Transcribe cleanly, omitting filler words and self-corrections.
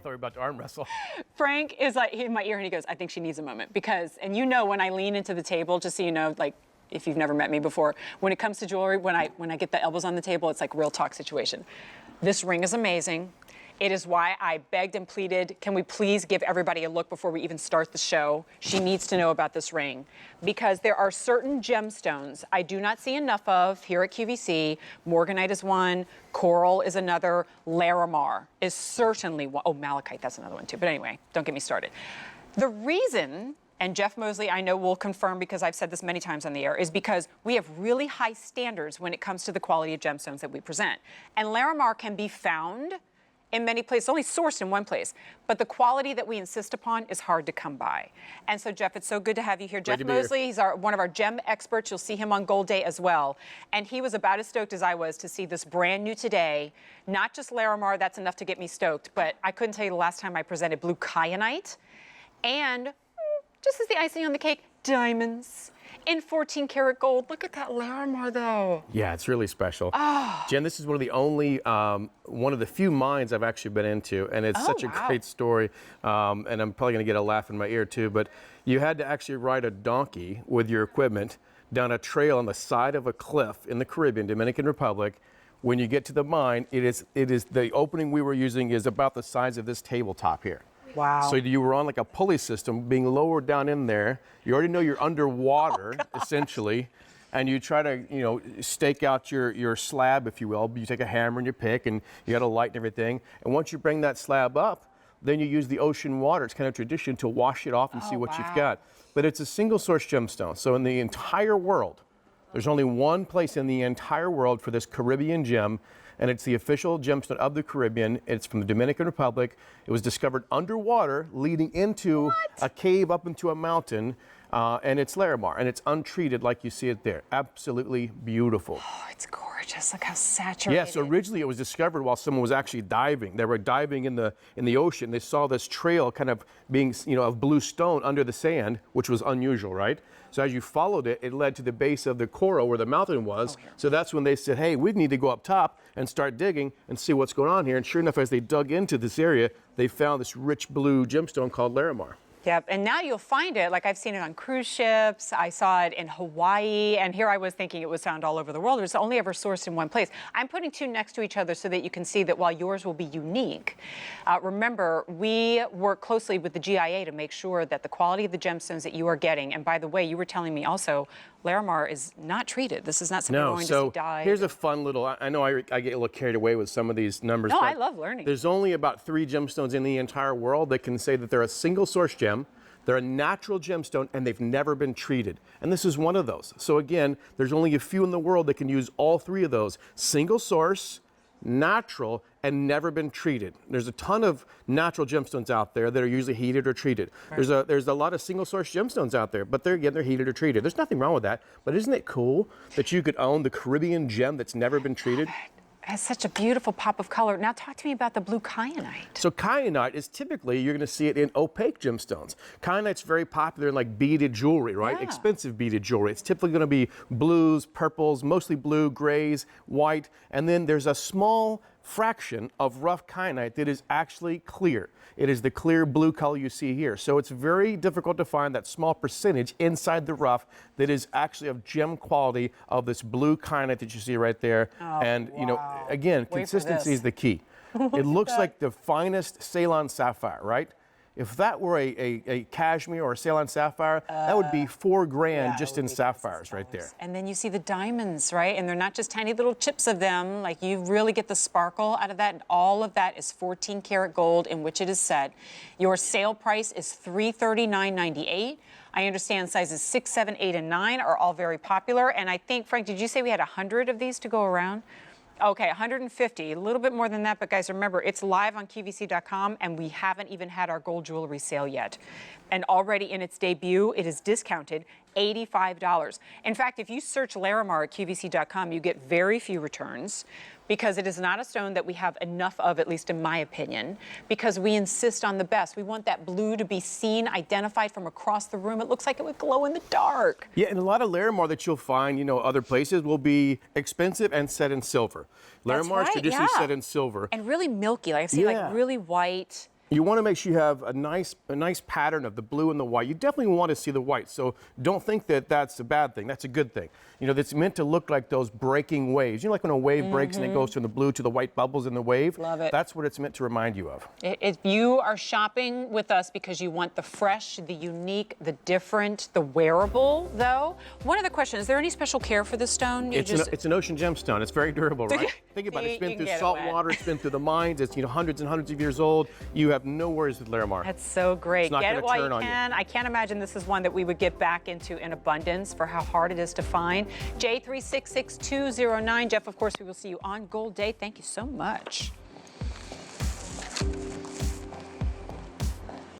thought we were about to arm wrestle. Frank is like in my ear and he goes, I think she needs a moment because, and you know, when I lean into the table, just so you know, like if you've never met me before, when it comes to jewelry, when I get the elbows on the table, it's like real talk situation. This ring is amazing. It is why I begged and pleaded, can we please give everybody a look before we even start the show? She needs to know about this ring because there are certain gemstones I do not see enough of here at QVC. Morganite is one, coral is another, Larimar is certainly one. Oh, malachite, that's another one too. But anyway, don't get me started. The reason, and Jeff Mosley, I know will confirm because I've said this many times on the air, is because we have really high standards when it comes to the quality of gemstones that we present. And Larimar can be found in many places, only sourced in one place, but the quality that we insist upon is hard to come by. And so, Jeff, it's so good to have you here. Jeff Mosley, he's one of our gem experts. You'll see him on Gold Day as well. And he was about as stoked as I was to see this brand new today. Not just Larimar, that's enough to get me stoked, but I couldn't tell you the last time I presented blue Kyanite. And just as the icing on the cake, diamonds in 14 karat gold. Look at that Larimar though. Yeah, it's really special. Oh. Jen, this is one of the only, one of the few mines I've actually been into, and it's such a great story. And I'm probably gonna get a laugh in my ear too, but you had to actually ride a donkey with your equipment down a trail on the side of a cliff in the Caribbean, Dominican Republic. When you get to the mine, it is the opening we were using is about the size of this tabletop here. Wow. So you were on like a pulley system being lowered down in there. You already know you're underwater, essentially, and you try to, you know, stake out your slab, if you will. You take a hammer and you pick, and you got a light and everything. And once you bring that slab up, then you use the ocean water. It's kind of tradition to wash it off and see what you've got. But it's a single source gemstone. So in the entire world, there's only one place in the entire world for this Caribbean gem, and it's the official gemstone of the Caribbean. It's from the Dominican Republic. It was discovered underwater, leading into a cave up into a mountain, and it's Larimar, and it's untreated like you see it there. Absolutely beautiful. Oh, it's gorgeous. Look how saturated. Yes, originally it was discovered while someone was actually diving. They were diving in the ocean. They saw this trail kind of being, you know, of blue stone under the sand, which was unusual, right? So as you followed it, it led to the base of the coral where the mountain was. So that's when they said, hey, we need to go up top and start digging and see what's going on here. And sure enough, as they dug into this area, they found this rich blue gemstone called Larimar. Yep, and now you'll find it, like I've seen it on cruise ships, I saw it in Hawaii, and here I was thinking it was found all over the world. It was only ever sourced in one place. I'm putting two next to each other so that you can see that while yours will be unique, remember, we work closely with the GIA to make sure that the quality of the gemstones that you are getting, and by the way, you were telling me also, Larimar is not treated. This is not something going to see dyed. Here's a fun little, I know I get a little carried away with some of these numbers. No, I love learning. There's only about 3 gemstones in the entire world that can say that they're a single source gem, they're a natural gemstone, and they've never been treated. And this is one of those. So again, there's only a few in the world that can use all 3 of those. Single source, natural, and never been treated. There's a ton of natural gemstones out there that are usually heated or treated. Right. There's a lot of single source gemstones out there, but they're heated or treated. There's nothing wrong with that, but isn't it cool that you could own the Caribbean gem that's never been treated? It has such a beautiful pop of color. Now talk to me about the blue Kyanite. So Kyanite is typically, you're gonna see it in opaque gemstones. Kyanite's very popular in like beaded jewelry, right? Yeah. Expensive beaded jewelry. It's typically gonna be blues, purples, mostly blue, grays, white, and then there's a small fraction of rough Kyanite that is actually clear. It is the clear blue color you see here. So it's very difficult to find that small percentage inside the rough that is actually of gem quality of this blue Kyanite that you see right there. Oh, and you know, again, consistency is the key. It looks like the finest Ceylon sapphire, right? If that were a cashmere or a Ceylon sapphire, that would be $4 grand just in sapphires right there. And then you see the diamonds, right? And they're not just tiny little chips of them. Like you really get the sparkle out of that. And all of that is 14 karat gold in which it is set. Your sale price is $339.98. I understand sizes 6, 7, 8, and 9 are all very popular. And I think, Frank, did you say we had 100 of these to go around? Okay, 150, a little bit more than that, but guys, remember, it's live on QVC.com, and we haven't even had our gold jewelry sale yet. And already in its debut, it is discounted $85. In fact, if you search Larimar at QVC.com, you get very few returns because it is not a stone that we have enough of, at least in my opinion, because we insist on the best. We want that blue to be seen, identified from across the room. It looks like it would glow in the dark. Yeah, and a lot of Larimar that you'll find, you know, other places will be expensive and set in silver. Larimar is traditionally set in silver. And really milky, like I've seen like really white. You want to make sure you have a nice pattern of the blue and the white. You definitely want to see the white, so don't think that that's a bad thing. That's a good thing. You know, it's meant to look like those breaking waves. You know, like when a wave breaks and it goes from the blue to the white bubbles in the wave? Love it. That's what it's meant to remind you of. If you are shopping with us because you want the fresh, the unique, the different, the wearable, though, one other question, is there any special care for this stone? It's an ocean gemstone. It's very durable, right? Think about it. It's been through salt water. It's been through the mines. It's, you know, hundreds and hundreds of years old. You have no worries with Larimar. That's so great. It's not Get it while you turn on can. I can't imagine this is one that we would get back into in abundance for how hard it is to find. J366209. Jeff, of course, we will see you on Gold Day. Thank you so much.